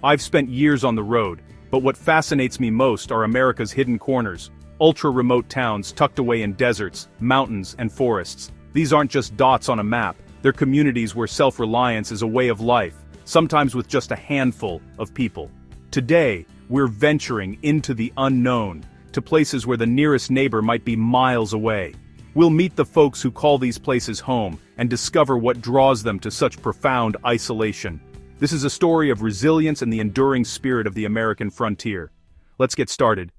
I've spent years on the road, but what fascinates me most are America's hidden corners. Ultra-remote towns tucked away in deserts, mountains, and forests. These aren't just dots on a map, they're communities where self-reliance is a way of life, sometimes with just a handful of people. Today, we're venturing into the unknown, to places where the nearest neighbor might be miles away. We'll meet the folks who call these places home, and discover what draws them to such profound isolation. This is a story of resilience and the enduring spirit of the American frontier. Let's get started.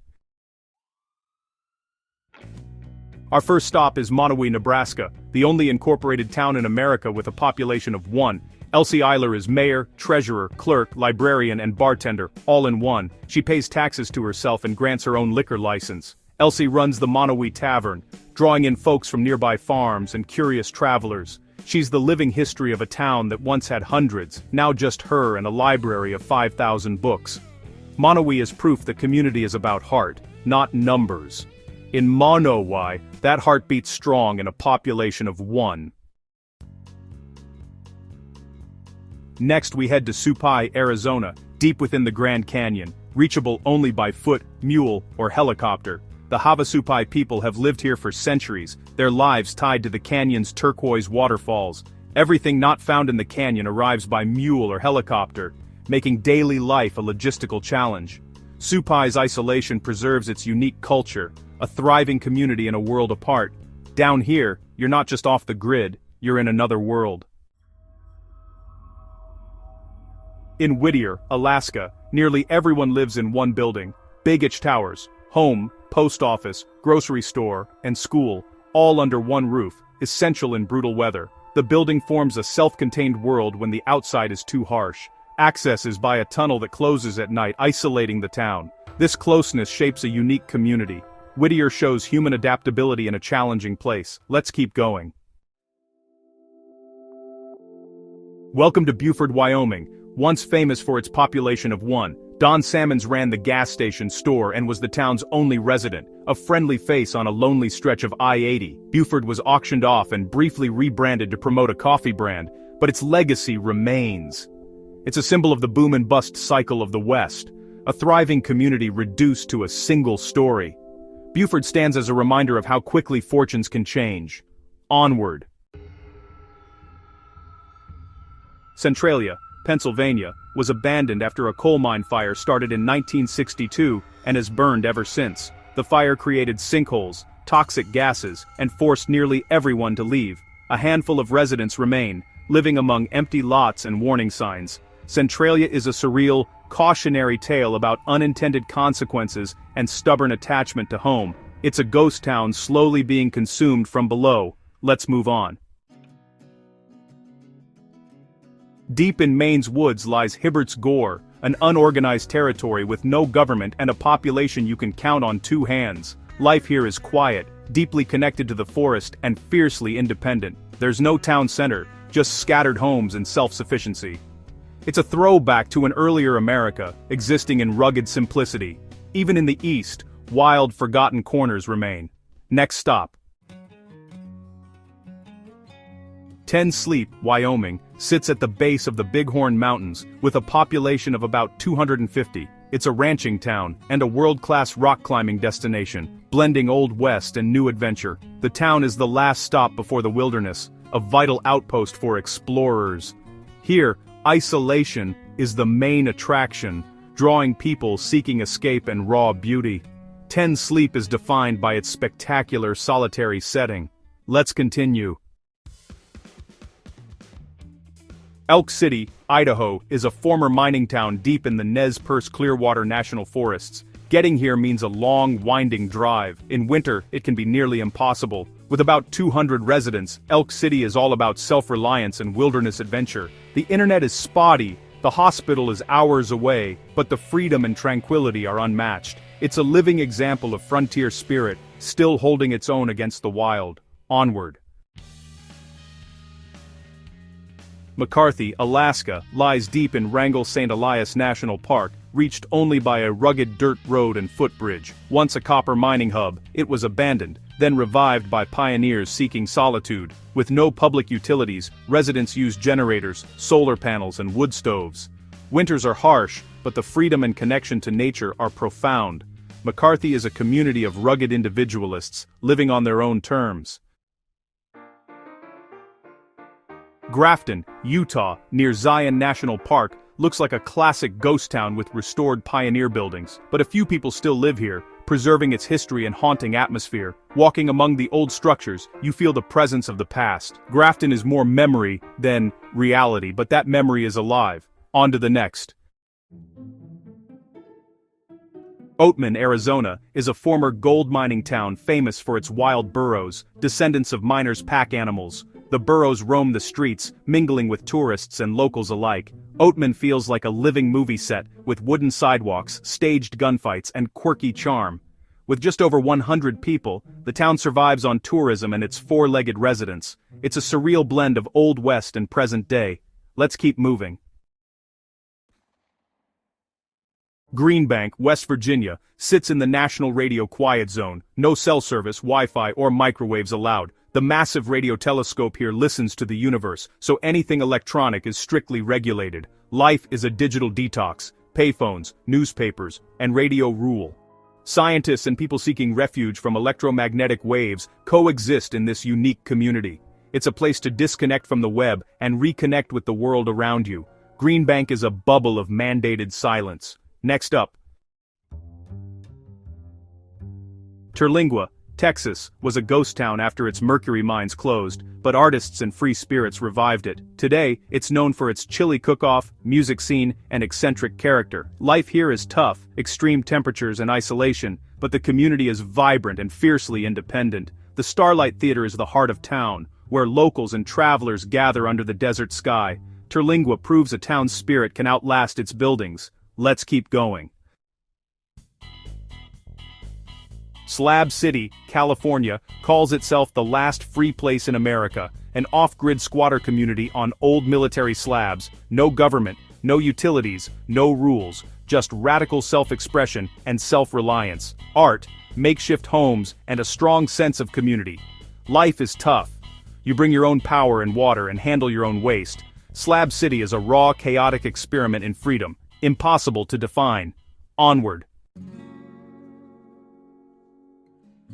Our first stop is Monowi, Nebraska, the only incorporated town in America with a population of 1. Elsie Eiler is mayor, treasurer, clerk, librarian, and bartender, all in one. She pays taxes to herself and grants her own liquor license. Elsie runs the Monowi Tavern, drawing in folks from nearby farms and curious travelers. She's the living history of a town that once had hundreds, now just her and a library of 5,000 books. Monowi is proof that community is about heart, not numbers. In Monowi, that heart beats strong in a population of 1. Next we head to Supai, Arizona, deep within the Grand Canyon, reachable only by foot, mule, or helicopter. The Havasupai people have lived here for centuries, their lives tied to the canyon's turquoise waterfalls. Everything not found in the canyon arrives by mule or helicopter, making daily life a logistical challenge. Supai's isolation preserves its unique culture, a thriving community in a world apart. Down here, you're not just off the grid, you're in another world. In Whittier, Alaska, nearly everyone lives in one building. Big towers, home, post office, grocery store, and school, all under one roof, essential in brutal weather. The building forms a self-contained world when the outside is too harsh. Access is by a tunnel that closes at night, isolating the town. This closeness shapes a unique community. Whittier shows human adaptability in a challenging place. Let's keep going. Welcome to Beaufort, Wyoming. Once famous for its population of 1, Don Salmons ran the gas station store and was the town's only resident, a friendly face on a lonely stretch of I-80. Beaufort was auctioned off and briefly rebranded to promote a coffee brand, but its legacy remains. It's a symbol of the boom and bust cycle of the West, a thriving community reduced to a single story. Beaufort stands as a reminder of how quickly fortunes can change. Onward. Centralia, Pennsylvania, was abandoned after a coal mine fire started in 1962 and has burned ever since. The fire created sinkholes, toxic gases, and forced nearly everyone to leave. A handful of residents remain, living among empty lots and warning signs. Centralia is a surreal, cautionary tale about unintended consequences and stubborn attachment to home. It's a ghost town slowly being consumed from below. Let's move on. Deep in Maine's woods lies Hibbert's Gore, an unorganized territory with no government and a population you can count on 2 hands. Life here is quiet, deeply connected to the forest, and fiercely independent. There's no town center, just scattered homes and self-sufficiency. It's a throwback to an earlier America, existing in rugged simplicity. Even in the east, wild, forgotten corners remain. Next stop. Ten Sleep, Wyoming, sits at the base of the Bighorn Mountains, with a population of about 250. It's a ranching town, and a world-class rock-climbing destination, blending Old West and new adventure. The town is the last stop before the wilderness, a vital outpost for explorers. Here, isolation is the main attraction, drawing people seeking escape and raw beauty. Ten Sleep is defined by its spectacular solitary setting. Let's continue. Elk City, Idaho, is a former mining town deep in the Nez Perce Clearwater National Forests. Getting here means a long, winding drive. In winter, it can be nearly impossible. With about 200 residents, Elk City is all about self-reliance and wilderness adventure. The internet is spotty, the hospital is hours away, but the freedom and tranquility are unmatched. It's a living example of frontier spirit, still holding its own against the wild. Onward. McCarthy, Alaska, lies deep in Wrangell St. Elias National Park, reached only by a rugged dirt road and footbridge. Once a copper mining hub, it was abandoned, then revived by pioneers seeking solitude. With no public utilities, residents use generators, solar panels, and wood stoves. Winters are harsh, but the freedom and connection to nature are profound. McCarthy is a community of rugged individualists, living on their own terms. Grafton, Utah, near Zion National Park, looks like a classic ghost town with restored pioneer buildings, but a few people still live here, preserving its history and haunting atmosphere. Walking among the old structures, you feel the presence of the past. Grafton is more memory than reality, but that memory is alive. On to the next. Oatman, Arizona, is a former gold mining town famous for its wild burros, descendants of miners' pack animals. The burros roam the streets, mingling with tourists and locals alike. Oatman feels like a living movie set, with wooden sidewalks, staged gunfights, and quirky charm. With just over 100 people, the town survives on tourism and its four-legged residents. It's a surreal blend of Old West and present day. Let's keep moving. Greenbank, West Virginia, sits in the National Radio Quiet Zone. No cell service, Wi-Fi, or microwaves allowed. The massive radio telescope here listens to the universe, so anything electronic is strictly regulated. Life is a digital detox. Payphones, newspapers, and radio rule. Scientists and people seeking refuge from electromagnetic waves coexist in this unique community. It's a place to disconnect from the web and reconnect with the world around you. Greenbank is a bubble of mandated silence. Next up. Terlingua, Texas, was a ghost town after its mercury mines closed, but artists and free spirits revived it. Today, it's known for its chili cook-off, music scene, and eccentric character. Life here is tough, extreme temperatures and isolation, but the community is vibrant and fiercely independent. The Starlight Theater is the heart of town, where locals and travelers gather under the desert sky. Terlingua proves a town's spirit can outlast its buildings. Let's keep going. Slab City, California, calls itself the last free place in America, an off-grid squatter community on old military slabs. No government, no utilities, no rules, just radical self-expression and self-reliance. Art, makeshift homes, and a strong sense of community. Life is tough. You bring your own power and water and handle your own waste. Slab City is a raw, chaotic experiment in freedom, impossible to define. Onward.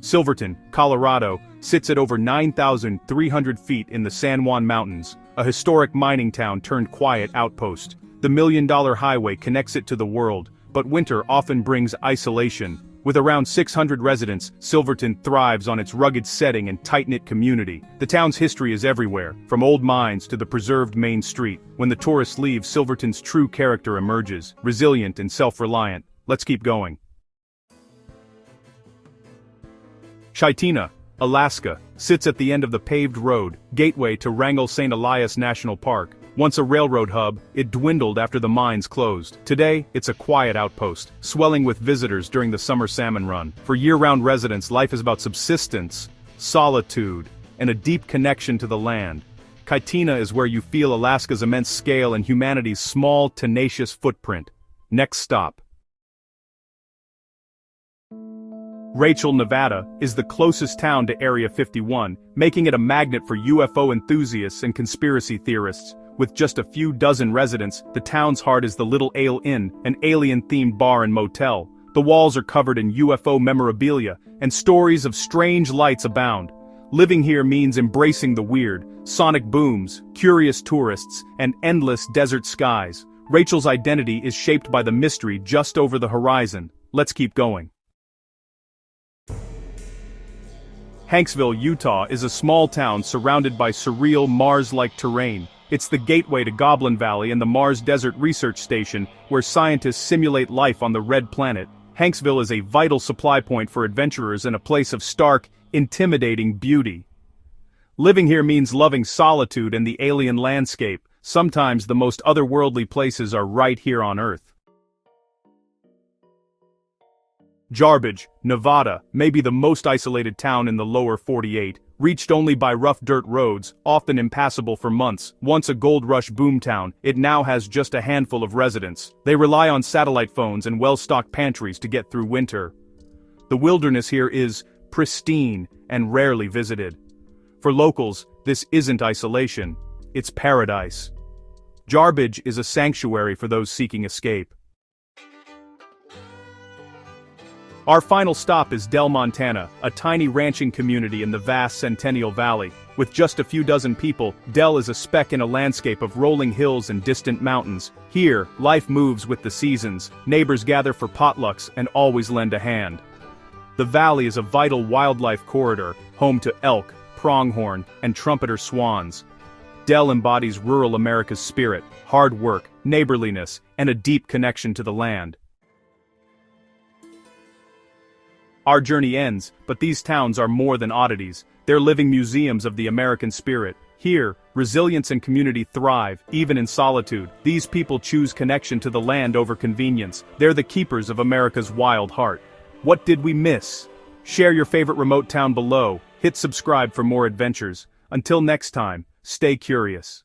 Silverton, Colorado, sits at over 9,300 feet in the San Juan Mountains, a historic mining town turned quiet outpost. The million-dollar highway connects it to the world, but winter often brings isolation. With around 600 residents, Silverton thrives on its rugged setting and tight-knit community. The town's history is everywhere, from old mines to the preserved main street. When the tourists leave, Silverton's true character emerges, resilient and self-reliant. Let's keep going. Chitina, Alaska, sits at the end of the paved road, gateway to Wrangell St. Elias National Park. Once a railroad hub, it dwindled after the mines closed. Today, it's a quiet outpost, swelling with visitors during the summer salmon run. For year-round residents, life is about subsistence, solitude, and a deep connection to the land. Chitina is where you feel Alaska's immense scale and humanity's small, tenacious footprint. Next stop. Rachel, Nevada, is the closest town to Area 51, making it a magnet for UFO enthusiasts and conspiracy theorists. With just a few dozen residents, the town's heart is the Little Ale Inn, an alien-themed bar and motel. The walls are covered in UFO memorabilia, and stories of strange lights abound. Living here means embracing the weird, sonic booms, curious tourists, and endless desert skies. Rachel's identity is shaped by the mystery just over the horizon. Let's keep going. Hanksville, Utah is a small town surrounded by surreal Mars-like terrain. It's the gateway to Goblin Valley and the Mars Desert Research Station, where scientists simulate life on the Red Planet. Hanksville is a vital supply point for adventurers and a place of stark, intimidating beauty. Living here means loving solitude and the alien landscape. Sometimes the most otherworldly places are right here on Earth. Jarbidge, Nevada, may be the most isolated town in the lower 48, reached only by rough dirt roads, often impassable for months. Once a gold rush boomtown, it now has just a handful of residents. They rely on satellite phones and well-stocked pantries to get through winter. The wilderness here is pristine and rarely visited. For locals, this isn't isolation, it's paradise. Jarbidge is a sanctuary for those seeking escape. Our final stop is Del, Montana, a tiny ranching community in the vast Centennial Valley. With just a few dozen people, Del is a speck in a landscape of rolling hills and distant mountains. Here, life moves with the seasons, neighbors gather for potlucks and always lend a hand. The valley is a vital wildlife corridor, home to elk, pronghorn, and trumpeter swans. Del embodies rural America's spirit, hard work, neighborliness, and a deep connection to the land. Our journey ends, but these towns are more than oddities. They're living museums of the American spirit. Here, resilience and community thrive, even in solitude. These people choose connection to the land over convenience. They're the keepers of America's wild heart. What did we miss? Share your favorite remote town below. Hit subscribe for more adventures. Until next time, stay curious.